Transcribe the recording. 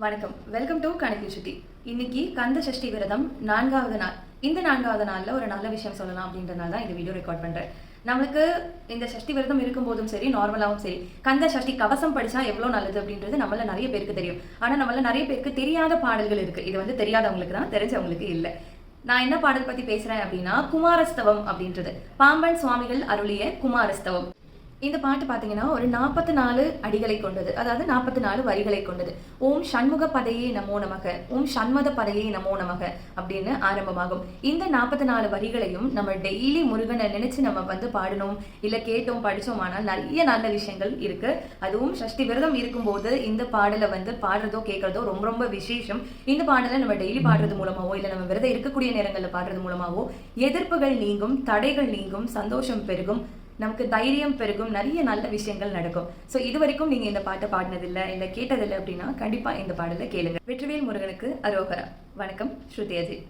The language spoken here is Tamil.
வணக்கம். வெல்கம் டு கணக்கில் சுத்தி. இன்னைக்கு கந்த சஷ்டி விரதம் 4வது நாள். இந்த 4வது நாள்ல ஒரு நல்ல விஷயம் சொல்லலாம் அப்படின்றனால தான் இந்த வீடியோ ரெக்கார்ட் பண்றேன். நம்மளுக்கு இந்த சஷ்டி விரதம் இருக்கும்போதும் சரி, நார்மலாகவும் சரி, கந்த சஷ்டி கவசம் படிச்சா எவ்வளவு நல்லது அப்படின்றது நம்மள நிறைய பேருக்கு தெரியும். ஆனா நம்மள நிறைய பேருக்கு தெரியாத பாடல்கள் இருக்கு. இது தெரியாதவங்களுக்கு தான், தெரிஞ்சவங்களுக்கு இல்லை. நான் என்ன பாடல் பத்தி பேசுறேன் அப்படின்னா, குமாரஸ்தவம் அப்படின்றது பாம்பன் சுவாமிகள் அருளிய குமாரஸ்தவம். இந்த பாட்டு பார்த்தீங்கன்னா ஒரு 44 அடிகளை கொண்டது, அதாவது 44 வரிகளை கொண்டது. ஓம் சண்முக பதையே நமோ நமக, ஓம் சண்மத பதையே நமோ நமக அப்படின்னு ஆரம்பமாகும். இந்த 44 வரிகளையும் நம்ம டெய்லி முருகனை நினைச்சு நம்ம பாடணும், இல்ல கேட்டோம் படிச்சோமானால் நிறைய நல்ல விஷயங்கள் இருக்கு. அதுவும் சஷ்டி விரதம் இருக்கும்போது இந்த பாடலை பாடுறதோ கேட்கறதோ ரொம்ப ரொம்ப விசேஷம். இந்த பாடலை நம்ம டெய்லி பாடுறது மூலமாவோ இல்ல நம்ம விரதம் இருக்கக்கூடிய நேரங்களில் பாடுறது மூலமாவோ எதிர்ப்புகள் நீங்கும், தடைகள் நீங்கும், சந்தோஷம் பெருகும், நமக்கு தைரியம் பெருகும், நிறைய நல்ல விஷயங்கள் நடக்கும். ஸோ இது வரைக்கும் நீங்க இந்த பாட்டை பாடினதில்லை இல்லை கேட்டதில்லை அப்படின்னா கண்டிப்பா இந்த பாடலை கேளுங்க. வெற்றிவேல் முருகனுக்கு அரோகரா. வணக்கம். ஸ்ருதி அஜய்.